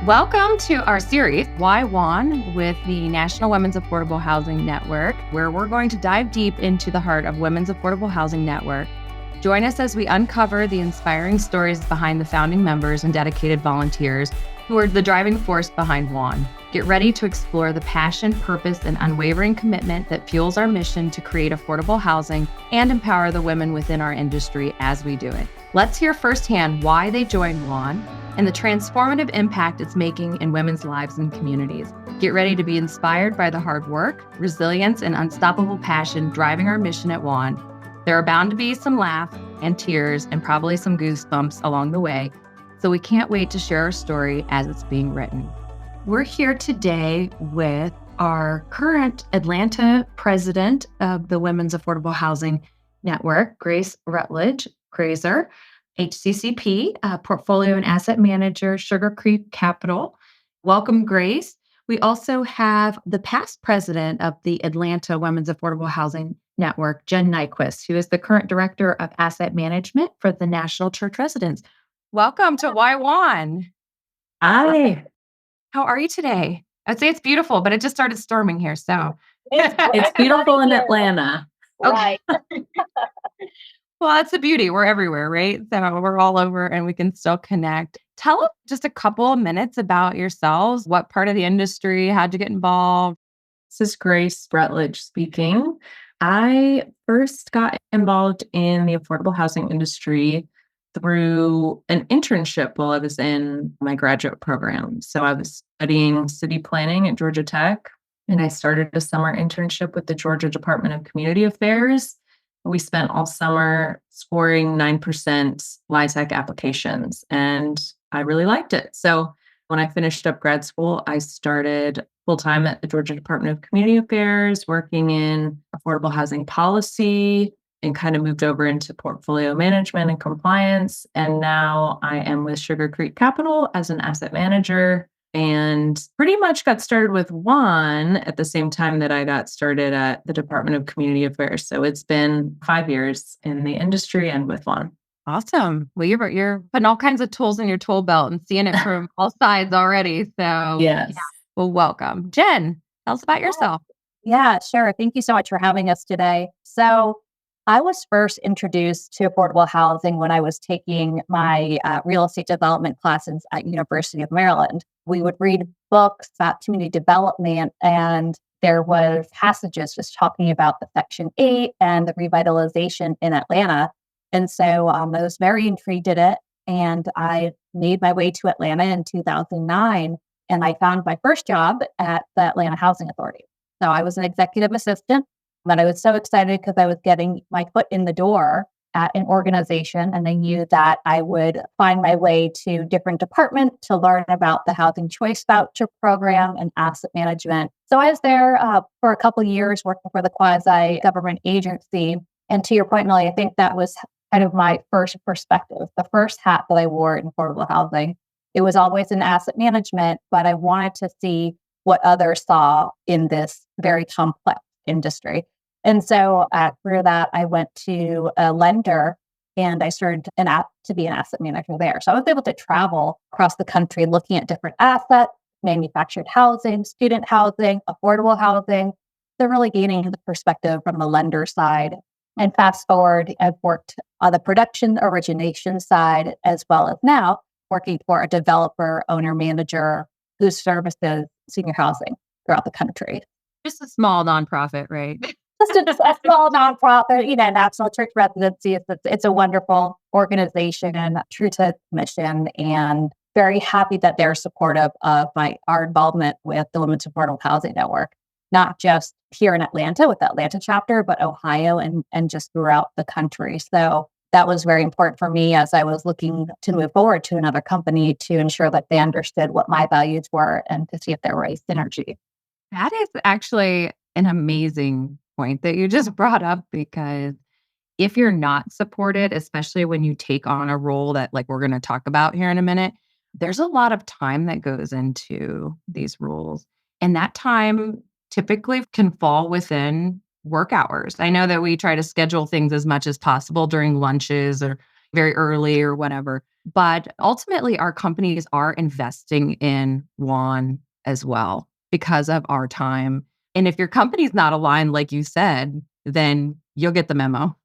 Welcome to our series, Why WAN, with the National Women's Affordable Housing Network, where we're going to dive deep into the heart of Women's Affordable Housing Network. Join us as we uncover the inspiring stories behind the founding members and dedicated volunteers who are the driving force behind WAN. Get ready to explore the passion, purpose, and unwavering commitment that fuels our mission to create affordable housing and empower the women within our industry as we do it. Let's hear firsthand why they joined WAN and the transformative impact it's making in women's lives and communities. Get ready to be inspired by the hard work, resilience, and unstoppable passion driving our mission at WAN. There are bound to be some laughs and tears and probably some goosebumps along the way, so we can't wait to share our story as it's being written. We're here today with our current Atlanta president of the Women's Affordable Housing Network, Grace Rutledge-Atlanta, HCCP, Portfolio and Asset Manager, Sugar Creek Capital. Welcome, Grace. We also have the past president of the Atlanta Women's Affordable Housing Network, Jen Nyquist, who is the current director of asset management for the National Church Residents. Welcome to Why WAN. Hi. How are you today? I'd say it's beautiful, but it just started storming here, so. It's beautiful in Atlanta. Okay. Well, that's the beauty. We're everywhere, right? So we're all over and we can still connect. Tell us just a couple of minutes about yourselves. What part of the industry? How'd you get involved? This is Grace Rutledge speaking. I first got involved in the affordable housing industry through an internship while I was in my graduate program. So I was studying city planning at Georgia Tech, and I started a summer internship with the Georgia Department of Community Affairs. We spent all summer scoring 9% LIHTC applications, and I really liked it. So when I finished up grad school, I started full-time at the Georgia Department of Community Affairs, working in affordable housing policy, and kind of moved over into portfolio management and compliance. And now I am with Sugar Creek Capital as an asset manager, and pretty much got started with WAN at the same time that I got started at the Department of Community Affairs. So it's been 5 years in the industry and with WAN. Awesome. Well, you're putting all kinds of tools in your tool belt and seeing it from all sides already. So Yes. Yeah. Well, welcome. Jen, tell us about yourself. Yeah, sure. Thank you so much for having us today. So I was first introduced to affordable housing when I was taking my real estate development classes at University of Maryland. We would read books about community development, and there was passages just talking about the Section 8 and the revitalization in Atlanta. And so I was very intrigued in it, and I made my way to Atlanta in 2009, and I found my first job at the Atlanta Housing Authority. So I was an executive assistant, but I was so excited because I was getting my foot in the door at an organization, and I knew that I would find my way to different departments to learn about the Housing Choice Voucher Program and asset management. So I was there for a couple of years working for the quasi-government agency. And to your point, Millie, I think that was kind of my first perspective, the first hat that I wore in affordable housing. It was always in asset management, but I wanted to see what others saw in this very complex industry. And so through that, I went to a lender and I started to be an asset manager there. So I was able to travel across the country looking at different assets, manufactured housing, student housing, affordable housing. So really gaining the perspective from the lender side. And fast forward, I've worked on the production origination side, as well as now working for a developer, owner, manager who services senior housing throughout the country. Just a small nonprofit, right? Just a small nonprofit, National Church Residency. It's a wonderful organization and true to its mission, and very happy that they're supportive of our involvement with the Women's Affordable Housing Network, not just here in Atlanta with the Atlanta chapter, but Ohio and just throughout the country. So that was very important for me as I was looking to move forward to another company to ensure that they understood what my values were and to see if there were a synergy. That is actually an amazing point that you just brought up, because if you're not supported, especially when you take on a role that like we're going to talk about here in a minute, there's a lot of time that goes into these roles. And that time typically can fall within work hours. I know that we try to schedule things as much as possible during lunches or very early or whatever, But ultimately, our companies are investing in WAN as well because of our time. And if your company's not aligned, like you said, then you'll get the memo.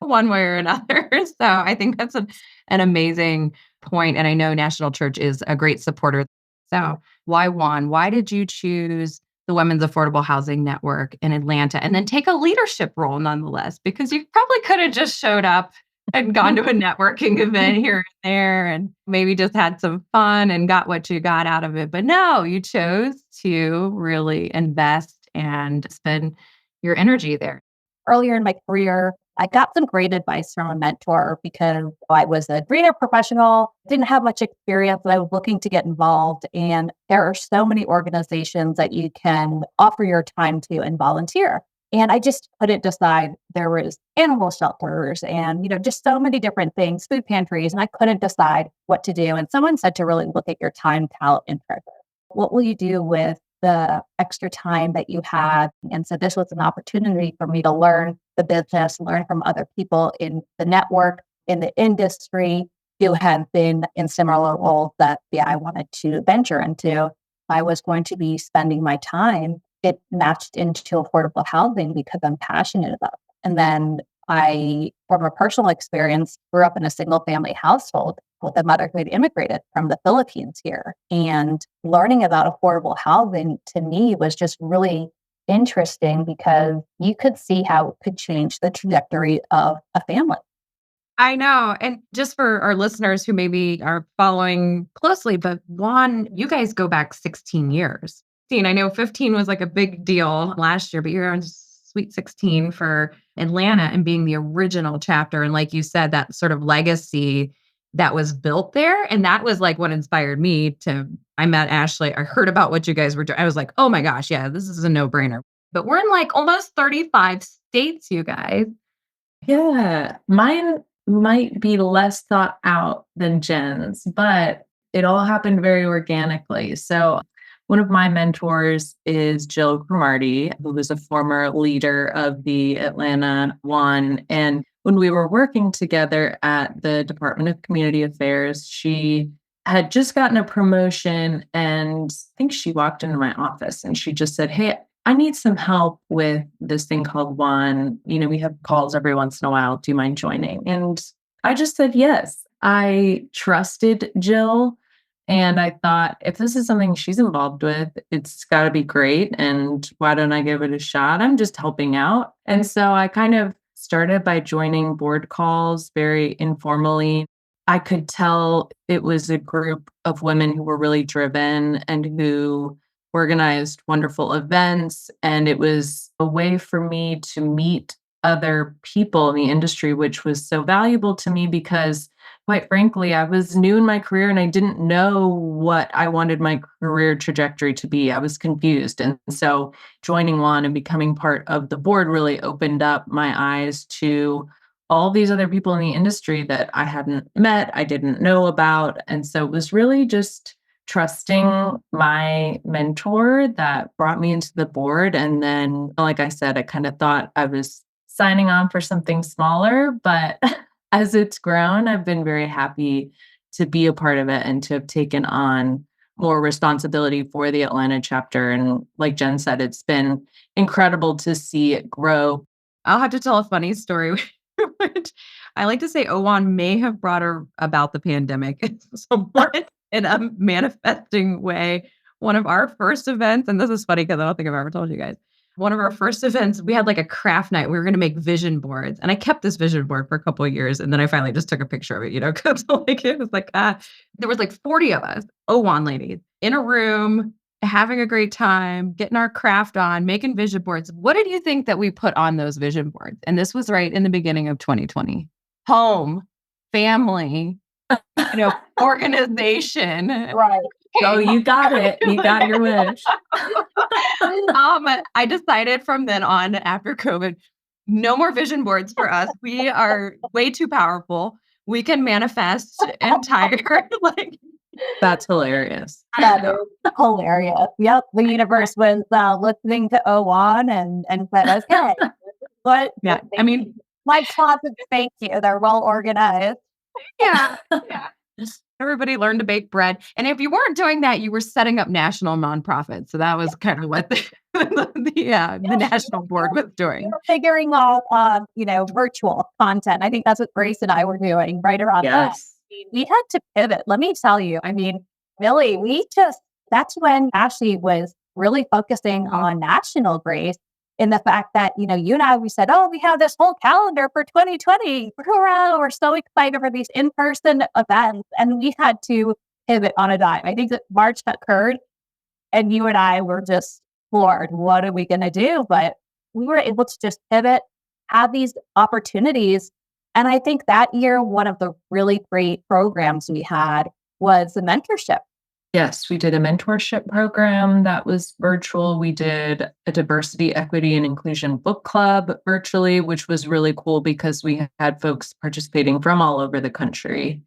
One way or another. So I think that's an amazing point. And I know National Church is a great supporter. So why WAN? Why did you choose the Women's Affordable Housing Network in Atlanta and then take a leadership role nonetheless? Because you probably could have just showed up and gone to a networking event here and there and maybe just had some fun and got what you got out of it. But no, you chose to really invest and spend your energy there. Earlier in my career, I got some great advice from a mentor because I was a greener professional, didn't have much experience, but I was looking to get involved. And there are so many organizations that you can offer your time to and volunteer. And I just couldn't decide. There was animal shelters and, just so many different things, food pantries, and I couldn't decide what to do. And someone said to really look at your time, talent, and treasure. What will you do with the extra time that you have? And so this was an opportunity for me to learn the business, learn from other people in the network, in the industry who had been in similar roles that I wanted to venture into. I was going to be spending my time. It matched into affordable housing because I'm passionate about it. And then I, from a personal experience, grew up in a single family household with a mother who had immigrated from the Philippines here. And learning about affordable housing to me was just really interesting because you could see how it could change the trajectory of a family. I know. And just for our listeners who maybe are following closely, but Juan, you guys go back 16 years. I know 15 was like a big deal last year, but you're on sweet 16 for Atlanta and being the original chapter. And like you said, that sort of legacy that was built there. And that was like what inspired me I met Ashley. I heard about what you guys were doing. I was like, oh my gosh, yeah, this is a no-brainer. But we're in like almost 35 states, you guys. Yeah, mine might be less thought out than Jen's, but it all happened very organically. So one of my mentors is Jill Cromartie, who was a former leader of the Atlanta WAN. And when we were working together at the Department of Community Affairs, she had just gotten a promotion. And I think she walked into my office and she just said, "Hey, I need some help with this thing called WAN. We have calls every once in a while. Do you mind joining?" And I just said yes. I trusted Jill. And I thought, if this is something she's involved with, it's got to be great. And why don't I give it a shot? I'm just helping out. And so I kind of started by joining board calls very informally. I could tell it was a group of women who were really driven and who organized wonderful events. And it was a way for me to meet other people in the industry, which was so valuable to me because, quite frankly, I was new in my career and I didn't know what I wanted my career trajectory to be. I was confused. And so joining WAN and becoming part of the board really opened up my eyes to all these other people in the industry that I hadn't met, I didn't know about. And so it was really just trusting my mentor that brought me into the board. And then, like I said, I kind of thought I was signing on for something smaller, but as it's grown, I've been very happy to be a part of it and to have taken on more responsibility for the Atlanta chapter. And like Jen said, it's been incredible to see it grow. I'll have to tell a funny story, which I like to say Owan may have brought about the pandemic somewhat in a manifesting way. One of our first events, and this is funny because I don't think I've ever told you guys, one of our first events, we had like a craft night. We were going to make vision boards. And I kept this vision board for a couple of years. And then I finally just took a picture of it, because it was like, there was like 40 of us, Owan ladies, in a room, having a great time, getting our craft on, making vision boards. What did you think that we put on those vision boards? And this was right in the beginning of 2020. Home, family, organization. Right. Oh, you got it. You got your wish. I decided from then on, after COVID, no more vision boards for us. We are way too powerful. We can manifest entire That's hilarious. That is hilarious. Yep. The universe was listening to Owan and said, okay, what? Yeah. I mean, my closets, thank you. They're well organized. Yeah. Yeah. Everybody learned to bake bread. And if you weren't doing that, you were setting up national nonprofits. So that was kind of what the national board was We doing. were figuring out, virtual content. I think that's what Grace and I were doing right around that. Yes. We had to pivot. Let me tell you, I mean, really, that's when Ashley was really focusing on national, Grace, in the fact that, you and I, we said, oh, we have this whole calendar for 2020. Hurrah, we're so excited for these in-person events. And we had to pivot on a dime. I think that March occurred and you and I were just floored. What are we going to do? But we were able to just pivot, have these opportunities. And I think that year, one of the really great programs we had was the mentorship. Yes, we did a mentorship program that was virtual. We did a diversity, equity, and inclusion book club virtually, which was really cool because we had folks participating from all over the country.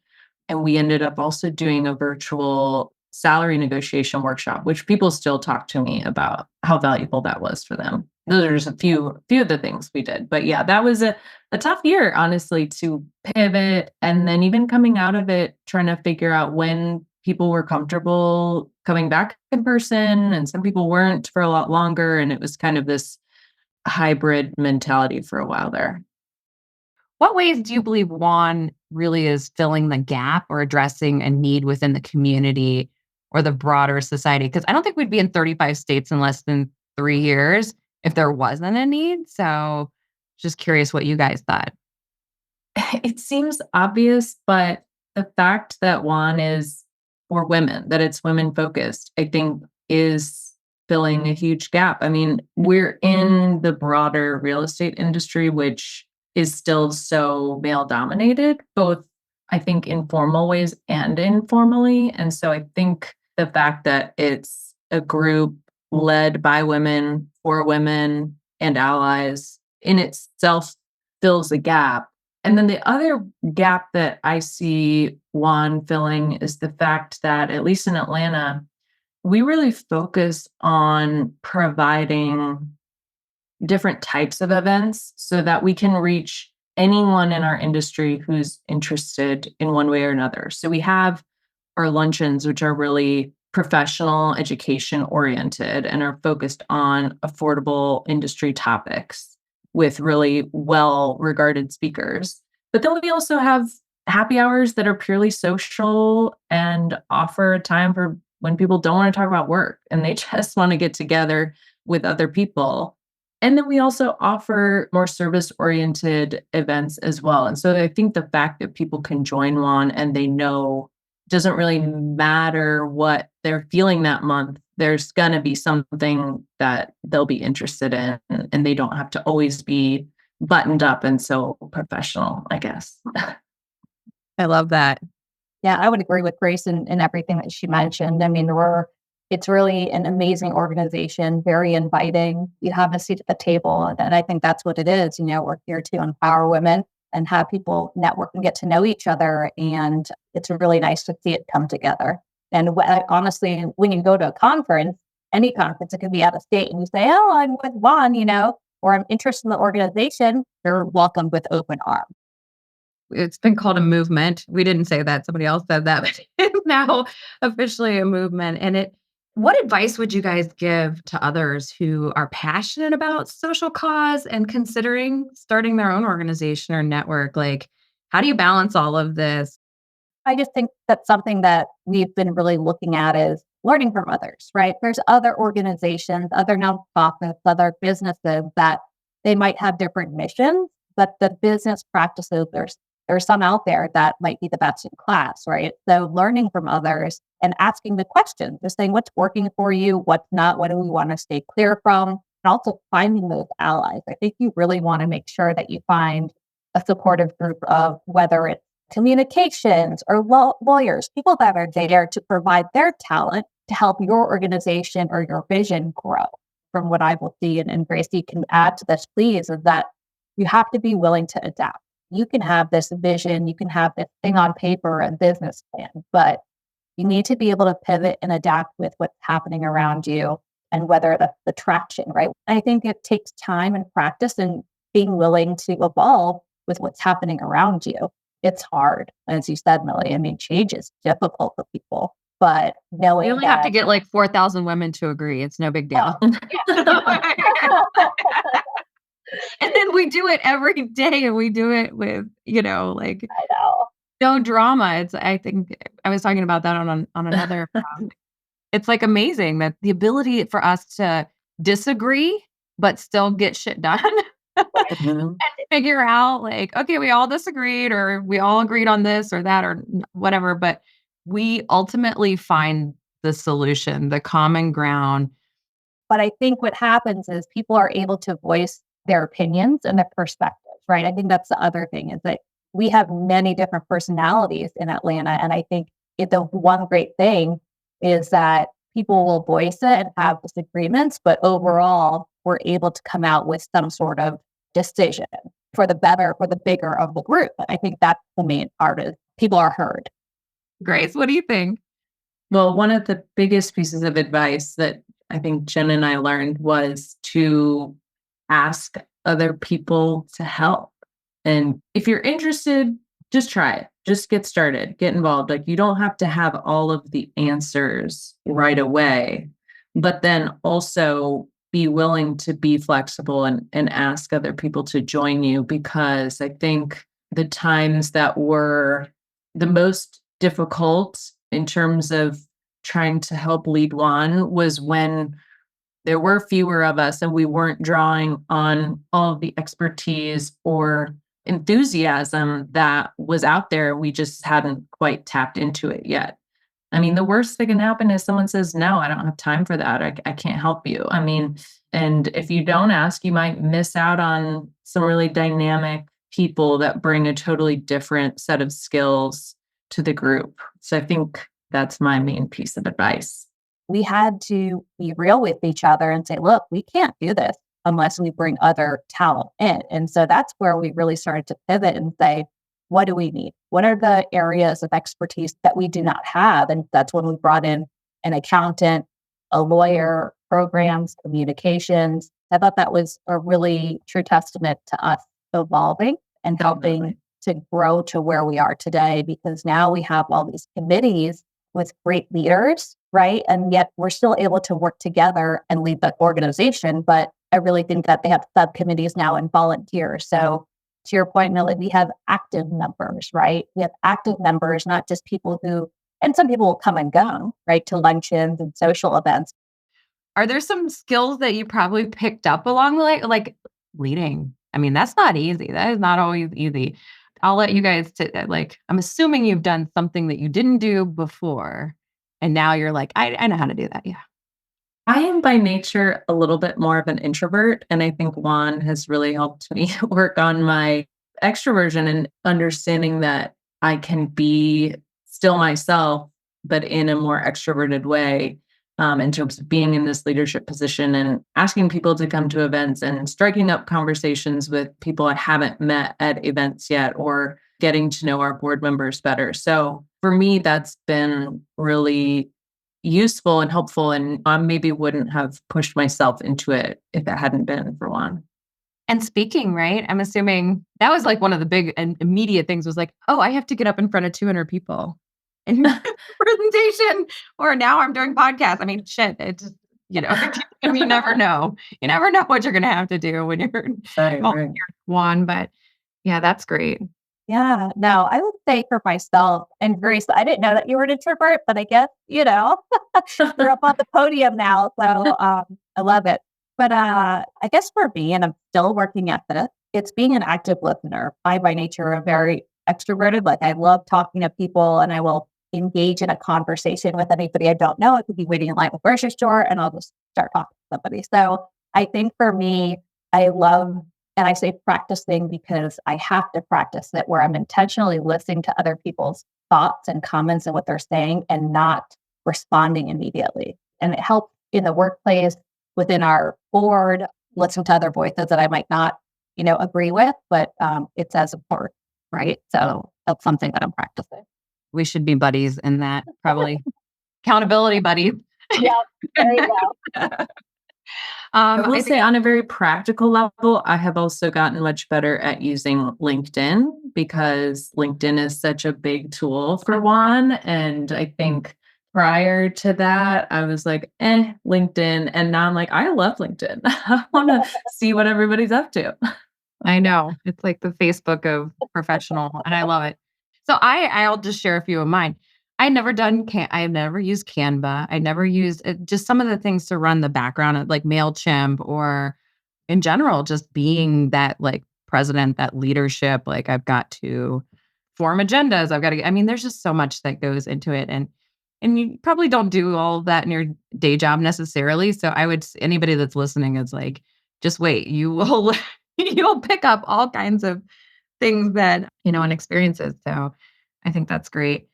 And we ended up also doing a virtual salary negotiation workshop, which people still talk to me about how valuable that was for them. Those are just a few of the things we did. But yeah, that was a tough year, honestly, to pivot. And then even coming out of it, trying to figure out when people were comfortable coming back in person, and some people weren't for a lot longer. And it was kind of this hybrid mentality for a while there. What ways do you believe WAN really is filling the gap or addressing a need within the community or the broader society? Because I don't think we'd be in 35 states in less than 3 years if there wasn't a need. So just curious what you guys thought. It seems obvious, but the fact that WAN is for women, that it's women focused, I think is filling a huge gap. I mean, we're in the broader real estate industry, which is still so male dominated, both I think in formal ways and informally. And so I think the fact that it's a group led by women, for women, and allies in itself fills a gap. And then the other gap that I see WAN filling is the fact that, at least in Atlanta, we really focus on providing different types of events so that we can reach anyone in our industry who's interested in one way or another. So we have our luncheons, which are really professional education oriented and are focused on affordable industry topics with really well regarded speakers. But then we also have happy hours that are purely social and offer a time for when people don't want to talk about work and they just want to get together with other people. And then we also offer more service-oriented events as well. And so I think the fact that people can join one and they know it doesn't really matter what they're feeling that month, there's going to be something that they'll be interested in, and they don't have to always be buttoned up and so professional, I guess. I love that. Yeah, I would agree with Grace and everything that she mentioned. I mean, it's really an amazing organization, very inviting. You have a seat at the table. And I think that's what it is. We're here to empower women and have people network and get to know each other. And it's really nice to see it come together. And honestly, when you go to a conference, any conference, it could be out of state, and you say, oh, I'm with WAN, or I'm interested in the organization, you're welcomed with open arms. It's been called a movement. We didn't say that. Somebody else said that, but it's now officially a movement. And what advice would you guys give to others who are passionate about social cause and considering starting their own organization or network? Like, how do you balance all of this? I just think that's something that we've been really looking at is learning from others, right? There's other organizations, other nonprofits, other businesses that they might have different missions, but the business practices, there's some out there that might be the best in class, right? So learning from others and asking the questions, just saying what's working for you, what's not, what do we want to stay clear from, and also finding those allies. I think you really want to make sure that you find a supportive group of whether it's communications or lawyers, people that are there to provide their talent to help your organization or your vision grow. From what I will see, and Gracie can add to this, please, is that you have to be willing to adapt. You can have this vision, you can have this thing on paper, a business plan, but you need to be able to pivot and adapt with what's happening around you and whether that's the traction, right? I think it takes time and practice and being willing to evolve with what's happening around you. it's hard. As you said, Millie, I mean, change is difficult for people, but knowing We only have to get like 4,000 women to agree. It's no big deal. And then we do it every day, and we do it with, like I know. no drama. I think I was talking about that on another. It's like amazing that the ability for us to disagree, but still get shit done. And figure out like, okay, we all disagreed, or we all agreed on this or that or whatever, but we ultimately find the solution, the common ground. But I think what happens is people are able to voice their opinions and their perspectives, right? I think that's the other thing, is that we have many different personalities in Atlanta. And I think the one great thing is that people will voice it and have disagreements, but overall, we're able to come out with some sort of decision for the better, for the bigger of the group. And I think that's the main part, is people are heard. Grace, what do you think? Well, one of the biggest pieces of advice that I think Jen and I learned was to ask other people to help. And if you're interested, just try it. Just get started, get involved. Like, you don't have to have all of the answers right away, but then also be willing to be flexible and ask other people to join you, because I think the times that were the most difficult in terms of trying to help lead one was when there were fewer of us and we weren't drawing on all of the expertise or enthusiasm that was out there. We just hadn't quite tapped into it yet. I mean, the worst that can happen is someone says, no, I don't have time for that. I can't help you. I mean, and if you don't ask, you might miss out on some really dynamic people that bring a totally different set of skills to the group. So I think that's my main piece of advice. We had to be real with each other and say, look, we can't do this unless we bring other talent in. And so that's where we really started to pivot and say, what do we need? What are the areas of expertise that we do not have? And that's when we brought in an accountant, a lawyer, programs, communications. I thought that was a really true testament to us evolving and helping to grow to where we are today, because now we have all these committees with great leaders, right? And yet we're still able to work together and lead the organization. But I really think that they have subcommittees now and volunteers. So to your point, Millie, we have active members, right? We have active members, not just people who, and some people will come and go, right, to luncheons and social events. Are there some skills that you probably picked up along the way, like leading? I mean, that's not easy. That is not always easy. I'll let you guys I'm assuming you've done something that you didn't do before, and now you're like, I know how to do that. Yeah. I am by nature a little bit more of an introvert, and I think Juan has really helped me work on my extroversion and understanding that I can be still myself, but in a more extroverted way, in terms of being in this leadership position and asking people to come to events and striking up conversations with people I haven't met at events yet, or getting to know our board members better. So for me, that's been really useful and helpful. And I maybe wouldn't have pushed myself into it if it hadn't been for Juan. And speaking, right? I'm assuming that was like one of the big and immediate things was like, oh, I have to get up in front of 200 people in presentation, or now I'm doing podcasts. I mean, shit, it just, you never know. You never know what you're going to have to do when you're Juan. But yeah, that's great. Yeah, no, I would say for myself and Grace, I didn't know that you were an introvert, but I guess, you're up on the podium now. So I love it. But I guess for me, and I'm still working at this, it's being an active listener. I, by nature, am very extroverted. Like, I love talking to people, and I will engage in a conversation with anybody I don't know. I could be waiting in line at the grocery store, and I'll just start talking to somebody. So I think for me, I love, and I say practicing because I have to practice it, where I'm intentionally listening to other people's thoughts and comments and what they're saying and not responding immediately. And it helps in the workplace, within our board, listen to other voices that I might not, agree with, but it's as important, right? So that's something that I'm practicing. We should be buddies in that, probably. Accountability buddies. Yeah, there you go. I will say on a very practical level, I have also gotten much better at using LinkedIn because LinkedIn is such a big tool for one. And I think prior to that, I was like, LinkedIn. And now I'm like, I love LinkedIn. I want to see what everybody's up to. I know. It's like the Facebook of professional, and I love it. So I'll just share a few of mine. I've never used Canva. I never used just some of the things to run the background of like MailChimp or in general, just being that like president, that leadership. Like I've got to form agendas. I mean, there's just so much that goes into it. And you probably don't do all of that in your day job necessarily. So anybody that's listening is like, just wait, you will, you'll pick up all kinds of things that, and experiences. So I think that's great.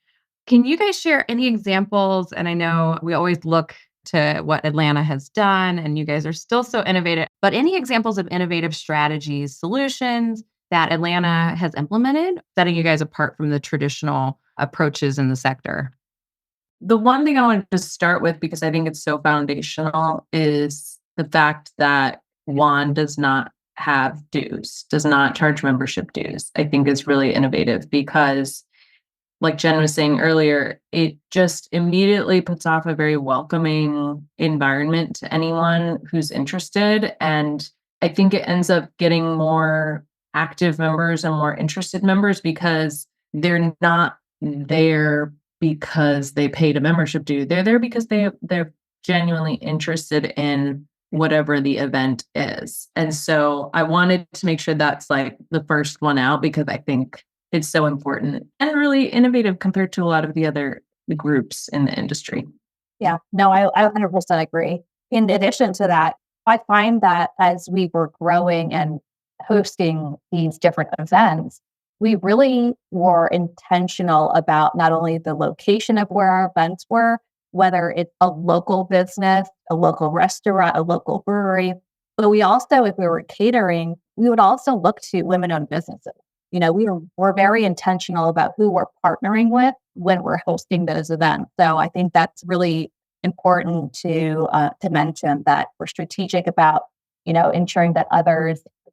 Can you guys share any examples? And I know we always look to what Atlanta has done, and you guys are still so innovative, but any examples of innovative strategies, solutions that Atlanta has implemented, setting you guys apart from the traditional approaches in the sector? The one thing I wanted to start with, because I think it's so foundational, is the fact that WAN does not have dues, does not charge membership dues. I think is really innovative because, like Jen was saying earlier, it just immediately puts off a very welcoming environment to anyone who's interested. And I think it ends up getting more active members and more interested members because they're not there because they paid a membership due. They're there because they're genuinely interested in whatever the event is. And so I wanted to make sure that's like the first one out because I think it's so important and really innovative compared to a lot of the other groups in the industry. Yeah, no, I 100% agree. In addition to that, I find that as we were growing and hosting these different events, we really were intentional about not only the location of where our events were, whether it's a local business, a local restaurant, a local brewery, but we also, if we were catering, we would also look to women-owned businesses. We're very intentional about who we're partnering with when we're hosting those events. So I think that's really important to mention that we're strategic about, ensuring that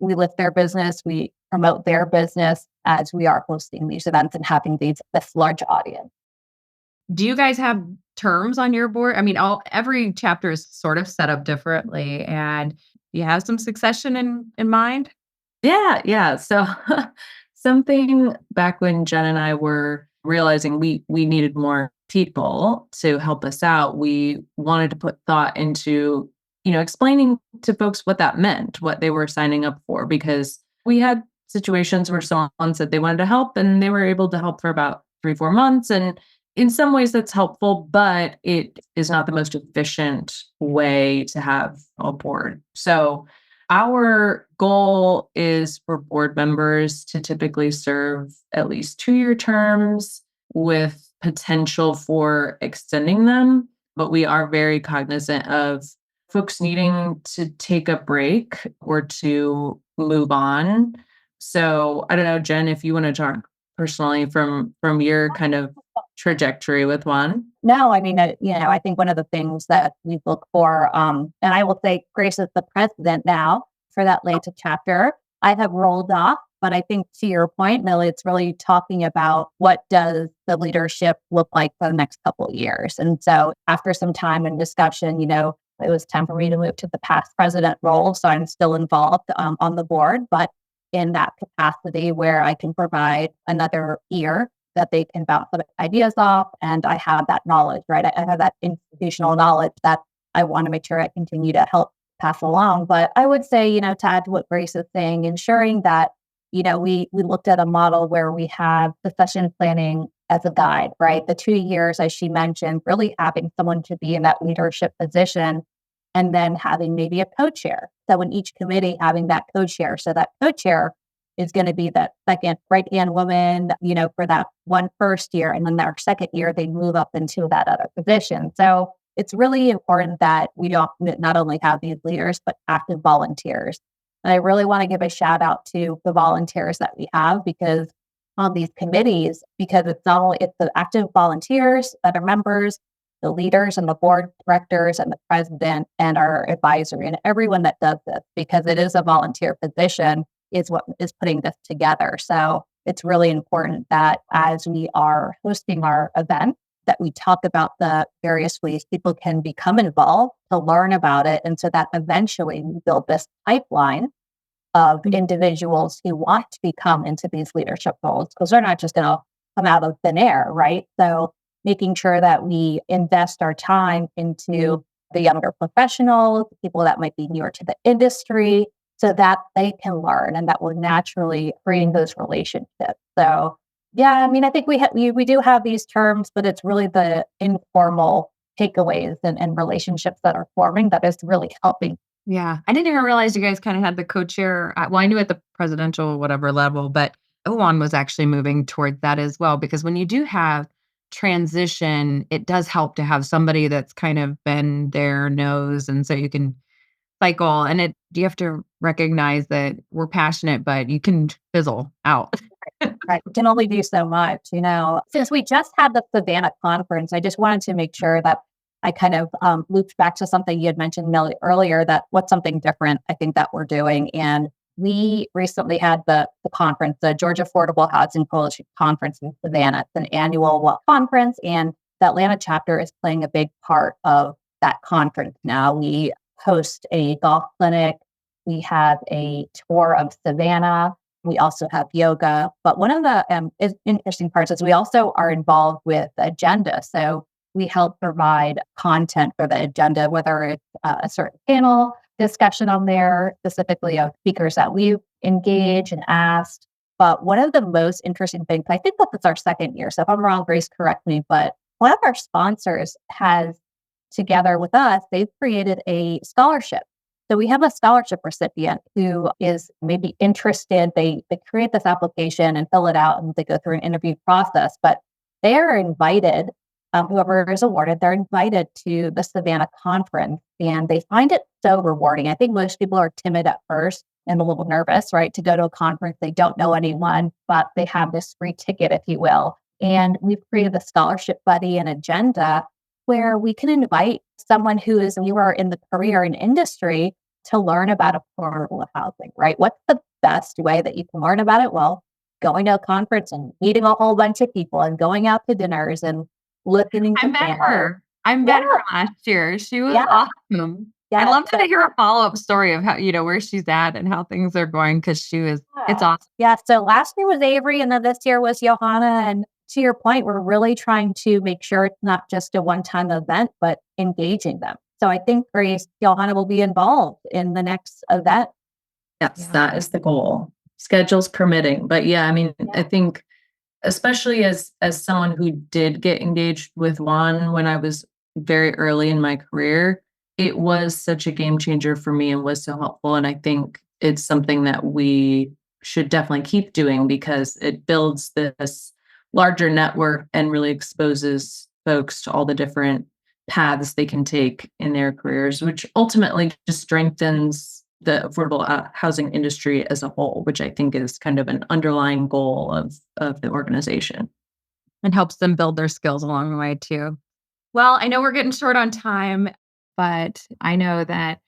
we lift their business, we promote their business as we are hosting these events and having this large audience. Do you guys have terms on your board? I mean, every chapter is sort of set up differently, and you have some succession in mind? Yeah. So something back when Jen and I were realizing we needed more people to help us out, we wanted to put thought into, explaining to folks what that meant, what they were signing up for, because we had situations where someone said they wanted to help and they were able to help for about 3-4 months. And in some ways that's helpful, but it is not the most efficient way to have a board. So our goal is for board members to typically serve at least 2-year terms with potential for extending them. But we are very cognizant of folks needing to take a break or to move on. So I don't know, Jen, if you want to talk personally from your kind of trajectory with one. No, I mean, I think one of the things that we look for, and I will say Grace is the president now for that latest chapter. I have rolled off, but I think to your point, Millie, it's really talking about what does the leadership look like for the next couple of years. And so after some time and discussion, it was time for me to move to the past president role. So I'm still involved on the board, but in that capacity where I can provide another ear that they can bounce ideas off. And I have that knowledge, right? I have that institutional knowledge that I want to make sure I continue to help pass along. But I would say, to add to what Grace is saying, ensuring that, we looked at a model where we have succession planning as a guide, right? The 2 years, as she mentioned, really having someone to be in that leadership position and then having maybe a co-chair. So in each committee, having that co-chair. So that co-chair is going to be that second right-hand woman, for that one first year. And then their second year, they move up into that other position. So it's really important that we don't not only have these leaders, but active volunteers. And I really want to give a shout out to the volunteers that we have because on these committees, because it's not only it's the active volunteers that are members, the leaders and the board directors and the president and our advisory and everyone that does this, because it is a volunteer position, is what is putting this together. So it's really important that as we are hosting our event, that we talk about the various ways people can become involved to learn about it. And so that eventually we build this pipeline of individuals who want to become into these leadership roles, because they're not just going to come out of thin air, right? So making sure that we invest our time into the younger professionals, people that might be newer to the industry, so that they can learn and that we're naturally creating those relationships. So yeah, I mean, I think we do have these terms, but it's really the informal takeaways and relationships that are forming that is really helping. Yeah. I didn't even realize you guys kind of had the co-chair. Well, I knew at the presidential, whatever level, but OWAN was actually moving towards that as well. Because when you do have transition, it does help to have somebody that's kind of been there, knows, and so you can cycle. And you have to recognize that we're passionate, but you can fizzle out. Right. We can only do so much, Since we just had the Savannah conference, I just wanted to make sure that I kind of looped back to something you had mentioned, Melly, earlier, that what's something different I think that we're doing. And we recently had the conference, the Georgia Affordable Housing Coalition Conference in Savannah. It's an annual conference, and the Atlanta chapter is playing a big part of that conference now. We host a golf clinic. We have a tour of Savannah. We also have yoga. But one of the interesting parts is we also are involved with the agenda. So we help provide content for the agenda, whether it's a certain panel discussion on there, specifically of speakers that we've engaged and asked. But one of the most interesting things, I think that it's our second year, so if I'm wrong, Grace, correct me, but one of our sponsors has, together with us, they've created a scholarship. So we have a scholarship recipient who is maybe interested. They create this application and fill it out, and they go through an interview process, but they are invited. Whoever is awarded, they're invited to the Savannah conference, and they find it so rewarding. I think most people are timid at first and a little nervous, right, to go to a conference. They don't know anyone, but they have this free ticket, if you will. And we've created a scholarship buddy and agenda where we can invite someone who is newer in the career and industry to learn about affordable housing, right? What's the best way that you can learn about it? Well, going to a conference and meeting a whole bunch of people and going out to dinners and listening to I met her last year. She was awesome. Yeah, I'd love to hear a follow-up story of how, where she's at and how things are going, because it's awesome. Yeah. So last year was Avery, and then this year was Johanna. And to your point, we're really trying to make sure it's not just a one-time event, but engaging them. So I think Grace, Johanna will be involved in the next event. Yes, that is the goal. Schedules permitting. But yeah, I mean, I think especially as someone who did get engaged with WAN when I was very early in my career, it was such a game changer for me and was so helpful. And I think it's something that we should definitely keep doing, because it builds this larger network and really exposes folks to all the different paths they can take in their careers, which ultimately just strengthens the affordable housing industry as a whole, which I think is kind of an underlying goal of the organization. And helps them build their skills along the way too. Well, I know we're getting short on time, but I know that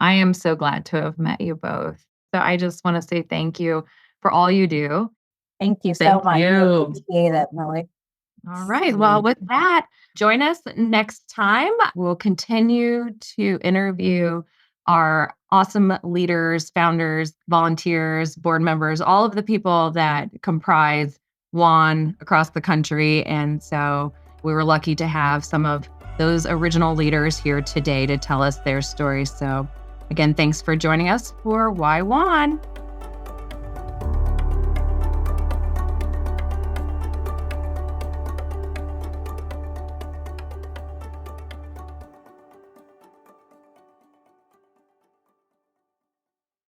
I am so glad to have met you both. So I just want to say thank you for all you do. Thank you so much. I appreciate it, Millie. All right. Well, with that, join us next time. We'll continue to interview our awesome leaders, founders, volunteers, board members, all of the people that comprise WAN across the country. And so we were lucky to have some of those original leaders here today to tell us their stories. So again, thanks for joining us for Why WAN.